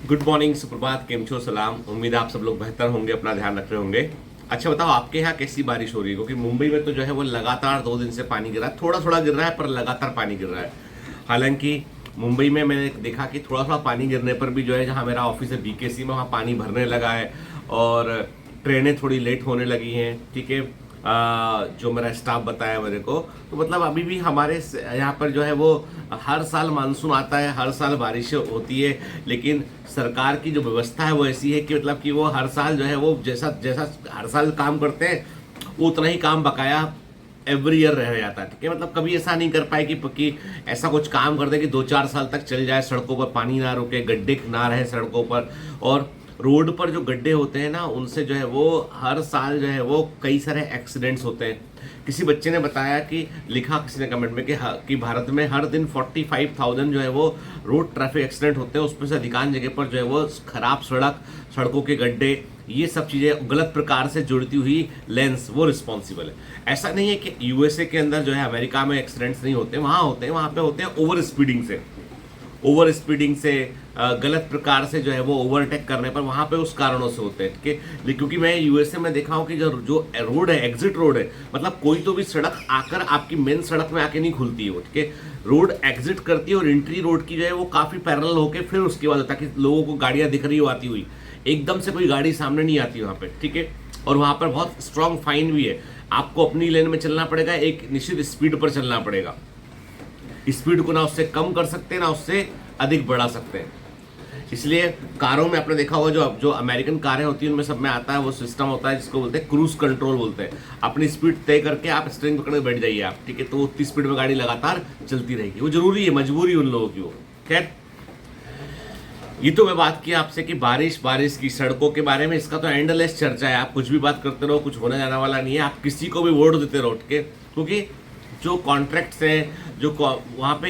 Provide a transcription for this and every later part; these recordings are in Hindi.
गुड मॉर्निंग, सुप्रभात, केम छो, सलाम। उम्मीद है आप सब लोग बेहतर होंगे, अपना ध्यान रख रहे होंगे। अच्छा बताओ, आपके यहाँ कैसी बारिश हो रही है? क्योंकि मुंबई में तो जो है वो लगातार 2 दिन से पानी गिर रहा है। थोड़ा थोड़ा गिर रहा है पर लगातार पानी गिर रहा है। हालांकि मुंबई में मैंने देखा कि थोड़ा थोड़ा पानी गिरने पर भी जो है, जहाँ मेरा ऑफिस है बीकेसी में, वहाँ पानी भरने लगा है और ट्रेनें थोड़ी लेट होने लगी हैं। ठीक है। जो मेरा स्टाफ बताया मेरे को, तो मतलब अभी भी हमारे यहाँ पर जो है वो हर साल मानसून आता है, हर साल बारिश होती है, लेकिन सरकार की जो व्यवस्था है वो ऐसी है कि मतलब कि वो हर साल जो है वो जैसा जैसा हर साल काम करते हैं वो उतना ही काम बकाया एवरी ईयर रह जाता है। ठीक है। मतलब कभी ऐसा नहीं कर पाए कि ऐसा कुछ काम कर दे कि 2-4 साल तक चल जाए, सड़कों पर पानी ना रुके, गड्ढे ना रहे सड़कों पर। और रोड पर जो गड्ढे होते हैं ना, उनसे जो है वो हर साल जो है वो कई सारे एक्सीडेंट्स होते हैं। किसी बच्चे ने बताया कि लिखा किसी ने कमेंट में कि भारत में हर दिन 45,000 जो है वो रोड ट्रैफिक एक्सीडेंट होते हैं। उसमें से अधिकांश जगह पर जो है वो खराब सड़कों के गड्ढे, ये सब चीज़ें गलत प्रकार से जुड़ती हुई लेंस वो रिस्पॉन्सिबल है। ऐसा नहीं है कि यूएसए के अंदर जो है, अमेरिका में एक्सीडेंट्स नहीं होते, वहाँ होते हैं। वहाँ पे होते हैं ओवर स्पीडिंग से गलत प्रकार से जो है वो ओवरटेक करने पर, वहाँ पे उस कारणों से होते हैं। ठीक है। क्योंकि मैं यूएसए में देखा हूँ कि जो जो रोड है, एग्जिट रोड है, मतलब कोई तो भी सड़क आकर आपकी मेन सड़क में आके नहीं खुलती है वो। ठीक है। रोड एग्जिट करती है और एंट्री रोड की जो है वो काफ़ी पैरेलल होकर फिर उसके बाद, ताकि लोगों को गाड़ियाँ दिख रही हो आती हुई, एकदम से कोई गाड़ी सामने नहीं आती वहाँ पे। ठीक है। और वहाँ पर बहुत स्ट्रांग फाइन भी है। आपको अपनी लेन में चलना पड़ेगा, एक निश्चित स्पीड पर चलना पड़ेगा। स्पीड को ना उससे कम कर सकते हैं ना उससे अधिक बढ़ा सकते हैं। इसलिए कारों में आपने देखा होगा, जो जो अमेरिकन कारें होती हैं उनमें सब में आता है वो सिस्टम होता है जिसको बोलते हैं क्रूज कंट्रोल बोलते हैं। अपनी स्पीड तय करके आप स्टीयरिंग पकड़ के बैठ जाइए आप। ठीक है। तो उतनी स्पीड में गाड़ी लगातार चलती रहेगी। वो जरूरी है, मजबूरी उन लोगों की वो। खैर, ये तो मैं बात की आपसे कि बारिश की सड़कों के बारे में, इसका तो एंडलेस चर्चा है। आप कुछ भी बात करते रहो, कुछ होने जाने वाला नहीं है। आप किसी को भी वोट देते रहो। ठीक है। क्योंकि जो कॉन्ट्रैक्ट्स हैं, जो वहाँ पे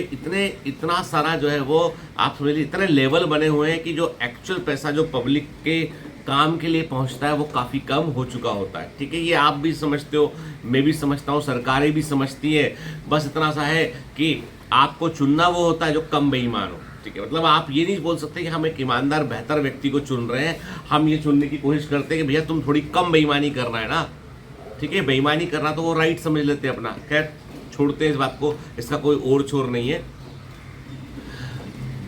इतना सारा जो है वो, आप समझ लीजिए इतने लेवल बने हुए हैं कि जो एक्चुअल पैसा जो पब्लिक के काम के लिए पहुँचता है वो काफ़ी कम हो चुका होता है। ठीक है। ये आप भी समझते हो, मैं भी समझता हूँ, सरकारें भी समझती है। बस इतना सा है कि आपको चुनना वो होता है जो कम बेईमान हो। ठीक है। मतलब आप ये नहीं बोल सकते कि हम एक ईमानदार बेहतर व्यक्ति को चुन रहे हैं। हम ये चुनने की कोशिश करते हैं कि भैया तुम थोड़ी कम बेईमानी करना है ना। ठीक है। बेईमानी करना तो वो राइट समझ लेते हैं अपना। खैर, छोड़ते हैं इस बात को, इसका कोई और छोर नहीं है।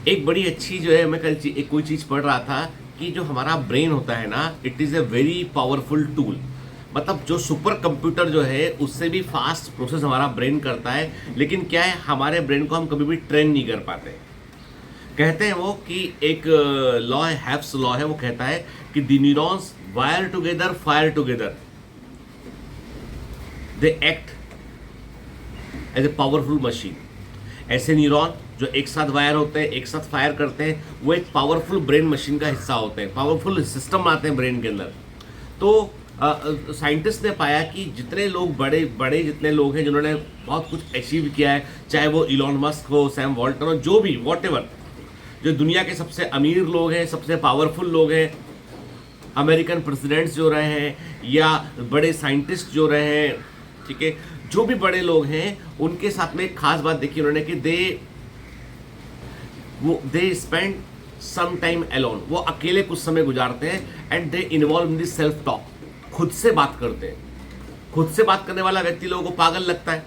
एक बड़ी अच्छी जो है, मैं कल एक कोई चीज़ पढ़ रहा था कि जो हमारा ब्रेन होता है ना, it is a very powerful tool. मतलब जो सुपर कंप्यूटर जो है उससे भी फास्ट प्रोसेस हमारा ब्रेन करता है। लेकिन क्या है, हमारे ब्रेन को हम कभी भी ट्रेन नहीं कर पाते। कहते हैं वो कि एक लॉ है, हैफ्स लॉ है, वो कहता है कि the neurons wire together fire together, they act as a powerful machine. ऐसे न्यूरॉन जो एक साथ वायर होते हैं, एक साथ फायर करते हैं, वो एक पावरफुल ब्रेन मशीन का हिस्सा होते हैं, पावरफुल सिस्टम आते हैं ब्रेन के अंदर। तो साइंटिस्ट ने पाया कि जितने लोग बड़े बड़े जितने लोग हैं जिन्होंने बहुत कुछ अचीव किया है, चाहे वो इलॉन मस्क हो, सैम वॉल्टन हो, जो भी वॉटेवर, जो दुनिया के सबसे अमीर लोग हैं, सबसे पावरफुल लोग हैं, अमेरिकन प्रेसिडेंट्स जो रहे हैं या बड़े साइंटिस्ट जो रहे हैं, ठीक है, जो भी बड़े लोग हैं, उनके साथ में एक खास बात देखी उन्होंने कि they spend some time alone, वो अकेले कुछ समय गुजारते हैं, and they involve in this self talk, खुद से बात करते हैं। खुद से बात करने वाला व्यक्ति लोगों को पागल लगता है।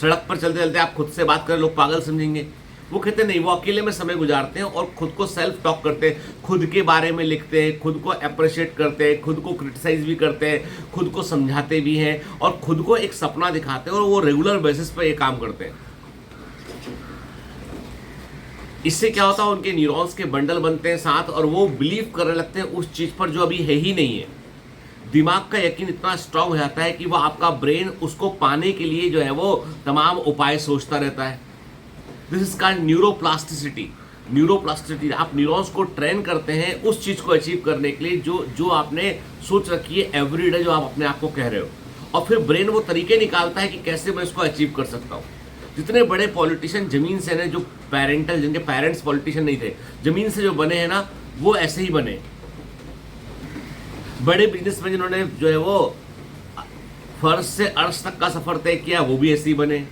सड़क पर चलते चलते आप खुद से बात करें, लोग पागल समझेंगे। वो कहते नहीं, वो अकेले में समय गुजारते हैं और खुद को सेल्फ टॉक करते हैं, खुद के बारे में लिखते हैं, खुद को अप्रिशिएट करते हैं, खुद को क्रिटिसाइज भी करते हैं, खुद को समझाते भी हैं और खुद को एक सपना दिखाते हैं, और वो रेगुलर बेसिस पर ये काम करते हैं। इससे क्या होता है, उनके न्यूरॉन्स के बंडल बनते हैं साथ, और वो बिलीव करने लगते हैं उस चीज़ पर जो अभी है ही नहीं है। दिमाग का यकीन इतना स्ट्रांग हो जाता है कि वो आपका ब्रेन उसको पाने के लिए जो है वो तमाम उपाय सोचता रहता है। This is called neuroplasticity. Neuroplasticity, आप न्यूरॉन्स को ट्रेन करते हैं उस चीज़ को अचीव करने के लिए जो जो आपने सोच रखी है एवरीडे, जो आप अपने आप को कह रहे हो, और फिर ब्रेन वो तरीके निकालता है कि कैसे मैं इसको अचीव कर सकता हूँ। जितने बड़े पॉलिटिशियन जमीन से हैं, जो पेरेंटल, जिनके पेरेंट्स पॉलिटिशियन नहीं थे, जमीन से जो बने हैं ना, वो ऐसे ही बने। बड़े बिजनेसमैन जिन्होंने जो है वो फर्श से अर्श तक का सफर तय किया, वो भी ऐसे ही बने।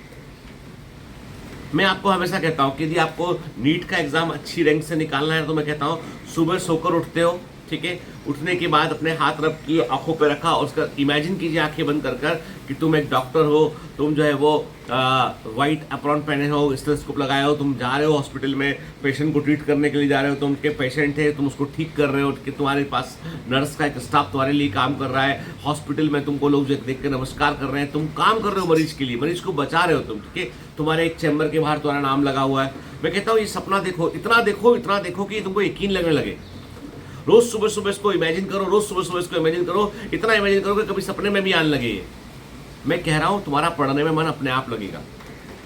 मैं आपको हमेशा कहता हूँ कि यदि आपको नीट का एग्जाम अच्छी रैंक से निकालना है तो मैं कहता हूँ सुबह सोकर उठते हो, ठीक है, उठने के बाद अपने हाथ रब किए, आंखों पे रखा और उसका इमेजिन कीजिए आंखें बंद कर कर कि तुम एक डॉक्टर हो, तुम जो है वो वाइट अप्रॉन पहने हो, स्टेथोस्कोप लगाए हो, तुम जा रहे हो हॉस्पिटल में पेशेंट को ट्रीट करने के लिए जा रहे हो, तुम उनके पेशेंट है, तुम उसको ठीक कर रहे हो कि तुम्हारे पास नर्स का एक स्टाफ तुम्हारे लिए काम कर रहा है, हॉस्पिटल में तुमको लोग जो देख के नमस्कार कर रहे हैं, तुम काम कर रहे हो मरीज के लिए, मरीज को बचा रहे हो तुम, ठीक है, तुम्हारे एक चैम्बर के बाहर तुम्हारा नाम लगा हुआ है। मैं कहता हूँ ये सपना देखो, इतना देखो, इतना देखो कि तुमको यकीन लगने लगे। रोज सुबह सुबह इसको इमेजिन करो, रोज सुबह सुबह इसको इमेजिन करो, इतना इमेजिन करो कि कभी सपने में भी आने लगे। मैं कह रहा हूं तुम्हारा पढ़ने में मन अपने आप लगेगा,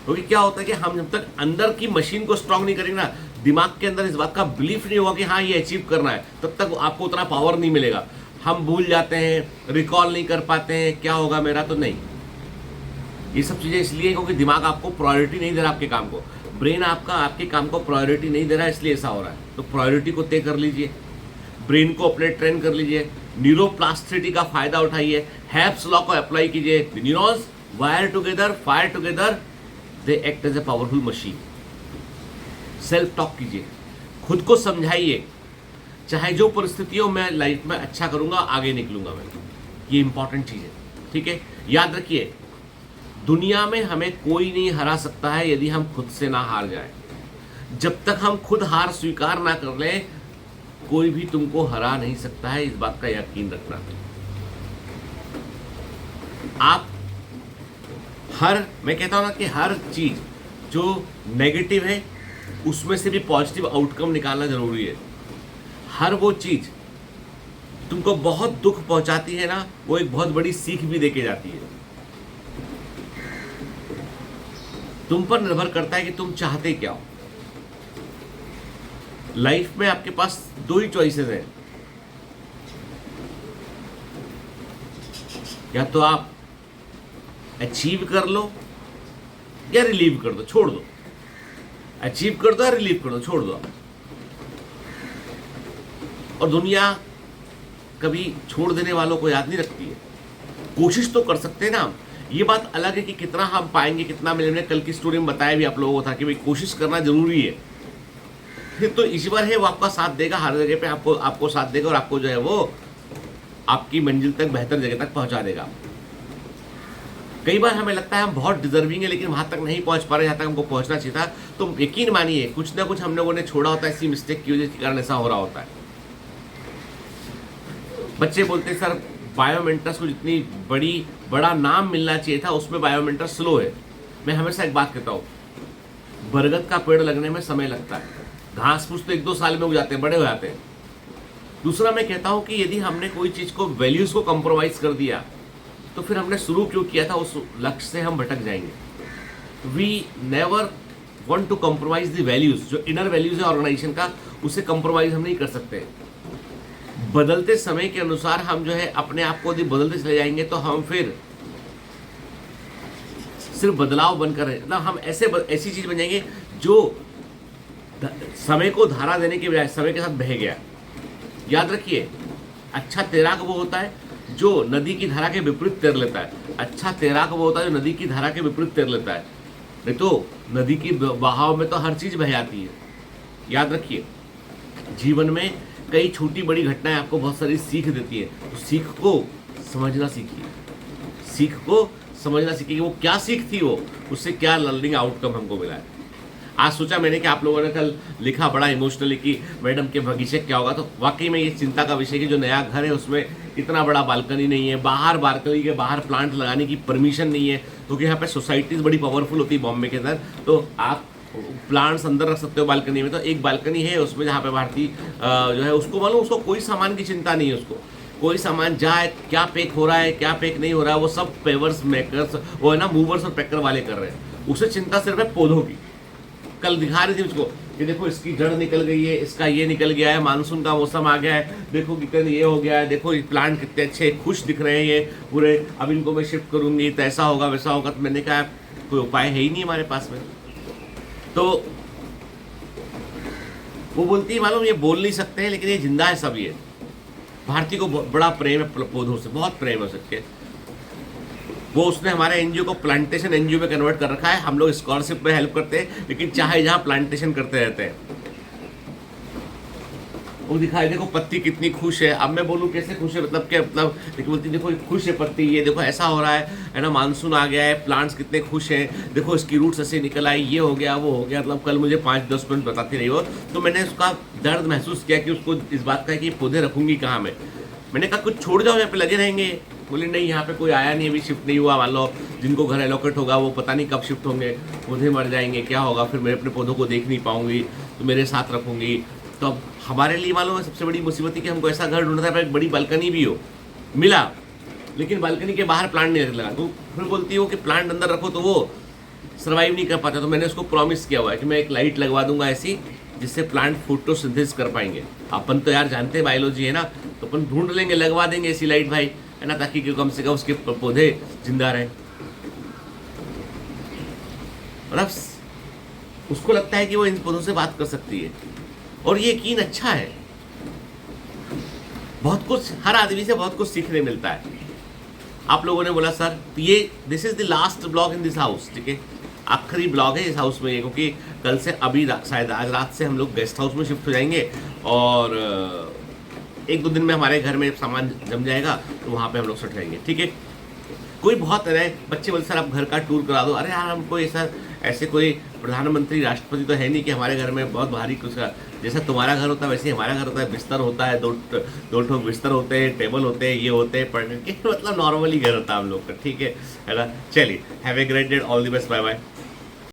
क्योंकि क्या होता है कि हम जब तक अंदर की मशीन को स्ट्रांग नहीं करेंगे ना, दिमाग के अंदर इस बात का बिलीफ नहीं होगा कि हाँ ये अचीव करना है, तब तक आपको उतना पावर नहीं मिलेगा। हम भूल जाते हैं, रिकॉल नहीं कर पाते हैं, क्या होगा मेरा, तो नहीं। ये सब चीजें इसलिए क्योंकि दिमाग आपको प्रायोरिटी नहीं दे रहा आपके काम को, ब्रेन आपका आपके काम को प्रायोरिटी नहीं दे रहा है, इसलिए ऐसा हो रहा है। तो प्रायोरिटी को तय कर लीजिए, ब्रेन को अपने ट्रेन कर लीजिए, न्यूरोप्लास्टिसिटी का फायदा उठाइए, हैप्स लॉ को अप्लाई कीजिए। Neurons wire together, fire together, they act as a powerful machine. Self talk कीजिए, खुद को समझाइए, चाहे जो परिस्थितियों में लाइफ में अच्छा करूंगा, आगे निकलूंगा मैं। ये इंपॉर्टेंट चीज है, ठीक है। याद रखिए, दुनिया में हमें कोई नहीं हरा सकता है यदि हम खुद से ना हार जाए। जब तक हम खुद हार स्वीकार ना कर लें, कोई भी तुमको हरा नहीं सकता है, इस बात का यकीन रखना। आप मैं कहता हूं ना कि हर चीज जो नेगेटिव है उसमें से भी पॉजिटिव आउटकम निकालना जरूरी है। हर वो चीज तुमको बहुत दुख पहुंचाती है ना, वो एक बहुत बड़ी सीख भी देके जाती है। तुम पर निर्भर करता है कि तुम चाहते क्या हो। लाइफ में आपके पास दो ही चॉइसेस हैं, या तो आप अचीव कर लो या रिलीव कर दो, छोड़ दो। अचीव कर दो या रिलीव कर दो, छोड़ दो। और दुनिया कभी छोड़ देने वालों को याद नहीं रखती है। कोशिश तो कर सकते हैं ना हम, ये बात अलग है कि कितना हम पाएंगे, कितना मिलेंगे। कल की स्टोरी में बताया भी आप लोगों को था कि भाई कोशिश करना जरूरी है। फिर तो ईश्वर है, वो आपका साथ देगा, हर जगह पे आपको साथ देगा और आपको जो है वो आपकी मंजिल तक, बेहतर जगह तक पहुंचा देगा। कई बार हमें लगता है हम बहुत डिजर्विंग है, लेकिन वहां तक नहीं पहुंच पा रहे जहां तक हमको पहुंचना चाहिए था। तो यकीन मानिए, कुछ ना कुछ हम लोगों ने छोड़ा होता है, ऐसी मिस्टेक की वजह के कारण ऐसा हो रहा होता है। बच्चे बोलते हैं सर बायोमेंटर्स को जितनी बड़ा नाम मिलना चाहिए था, उसमें बायोमेंटर स्लो है। मैं हमेशा एक बात कहता हूँ, बरगद का पेड़ लगने में समय लगता है, घास फूस तो 1-2 साल में उग जाते हैं, बड़े हो जाते हैं। दूसरा मैं कहता हूं कि यदि हमने कोई चीज को, वैल्यूज को कॉम्प्रोमाइज कर दिया, तो फिर हमने शुरू क्यों किया था, उस लक्ष्य से हम भटक जाएंगे। We never want to compromise the values. जो इनर वैल्यूज है ऑर्गेनाइजेशन का, उसे कॉम्प्रोमाइज हम नहीं कर सकते। बदलते समय के अनुसार हम जो है अपने आप को यदि बदलते चले जाएंगे, तो हम फिर सिर्फ बदलाव बनकर मतलब हम ऐसी चीज बन जाएंगे जो समय को धारा देने के बजाय समय के साथ बह गया। याद रखिए, अच्छा तैराक वो होता है जो नदी की धारा के विपरीत तैर लेता है। अच्छा तैराक वो होता है जो नदी की धारा के विपरीत तैर लेता है। नहीं तो नदी की बहाव में तो हर चीज बह जाती है। याद रखिए, जीवन में कई छोटी बड़ी घटनाएं आपको बहुत सारी सीख देती है। तो सीख को समझना सीखिए, सीख को समझना सीखिए कि वो क्या सीख थी, वो उससे क्या लर्निंग आउटकम हमको मिला है। आज सोचा मैंने कि आप लोगों ने कल लिखा बड़ा इमोशनली कि मैडम के बगीचे क्या होगा, तो वाकई में ये चिंता का विषय कि जो नया घर है उसमें इतना बड़ा बालकनी नहीं है, बाहर बालकनी के बाहर प्लांट लगाने की परमिशन नहीं है, क्योंकि यहाँ पे सोसाइटीज बड़ी पावरफुल होती है बॉम्बे के अंदर। तो आप प्लांट्स अंदर रख सकते हो बालकनी में। तो एक बालकनी है उसमें जहाँ पे भारतीय जो है उसको मालूम, उसको कोई सामान की चिंता नहीं है। उसको कोई सामान जाए, क्या पैक हो रहा है क्या पैक नहीं हो रहा है, वो सब पेवर्स मेकर्स, वो है ना मूवर्स और पैकर वाले कर रहे हैं। उसे चिंता सिर्फ है पौधों की। कल दिखा रही थी उसको कि देखो इसकी जड़ निकल गई है, इसका ये निकल गया है, मानसून का मौसम आ गया है, देखो कितने ये हो गया है, देखो ये प्लांट कितने अच्छे खुश दिख रहे हैं ये पूरे, अब इनको मैं शिफ्ट करूंगी तो ऐसा होगा वैसा होगा। तो मैंने कहा कोई उपाय है ही नहीं हमारे पास में। तो वो बोलती है मालूम ये बोल नहीं सकते हैं, लेकिन ये जिंदा है सब। ये भारती को बड़ा प्रेम है पौधों से, बहुत प्रेम है उसके। वो उसने हमारे एनजीओ को प्लांटेशन एनजीओ में कन्वर्ट कर रखा है। हम लोग स्कॉलरशिप में हेल्प करते हैं, लेकिन चाहे जहाँ प्लांटेशन करते रहते हैं। वो दिखाई, देखो पत्ती कितनी खुश है। अब मैं बोलूँ कैसे खुश है, मतलब क्या, मतलब देखो बोलती देखो खुश है पत्ती, ये देखो ऐसा हो रहा है ना, मानसून आ गया है, प्लांट्स कितने खुश हैं, देखो इसकी रूट्स ऐसे निकल आई, ये हो गया वो हो गया। मतलब कल मुझे 5-10 मिनट बताती रही हो, तो मैंने उसका दर्द महसूस किया कि उसको इस बात का है कि पौधे रखूंगी कहाँ मैंने कहा कुछ छोड़ जाओ, यहाँ पे लगे रहेंगे। बोले नहीं, यहाँ पे कोई आया नहीं, अभी शिफ्ट नहीं हुआ। मान लो जिनको घर एलोकेट होगा वो पता नहीं कब शिफ्ट होंगे, पौधे मर जाएंगे, क्या होगा फिर, मैं अपने पौधों को देख नहीं पाऊंगी, तो मेरे साथ रखूंगी। तो अब हमारे लिए मालूम है सबसे बड़ी मुसीबत है कि हमको ऐसा घर ढूंढना था, एक बड़ी बालकनी भी हो, मिला, लेकिन बालकनी के बाहर प्लांट नहीं लगा। तो फिर बोलती हो कि प्लांट अंदर रखो, तो वो सर्वाइव नहीं कर पाता। तो मैंने उसको प्रॉमिस किया हुआ है कि मैं एक लाइट लगवा दूंगा ऐसी, जिससे प्लांट फोटोसिंथेसिस कर पाएंगे। अपन तो यार जानते हैं बायोलॉजी है ना, तो अपन ढूंढ लेंगे, लगवा देंगे ऐसी लाइट भाई, है ना, ताकि कम से कम उसके पौधे जिंदा रहें। और अब उसको लगता है कि वो इन पौधों से बात कर सकती है, और ये यकीन अच्छा है। बहुत कुछ, हर आदमी से बहुत कुछ सीखने मिलता है। आप लोगों ने बोला सर, तो ये this is the last blog in this house, ठीक है, आखिरी ब्लॉग है इस हाउस में ये, क्योंकि कल से अभी शायद आज रात से हम लोग गेस्ट हाउस में शिफ्ट हो जाएंगे, और 1-2 दिन में हमारे घर में सामान जम जाएगा, तो वहाँ पे हम लोग सेट रहेंगे, ठीक है। कोई बहुत तरह बच्चे बोलते सर आप घर का टूर करा दो। अरे यार हमको ऐसे कोई प्रधानमंत्री राष्ट्रपति तो है नहीं कि हमारे घर में बहुत भारी कुछ, जैसा तुम्हारा घर होता है वैसे ही हमारा घर होता है। बिस्तर होता है, दो ठो बिस्तर होते हैं, टेबल होते हैं, ये होते हैं पढ़ने के, मतलब नॉर्मली घर होता है हम लोग का, ठीक है ना। चलिए, have a great day, all the best, bye bye.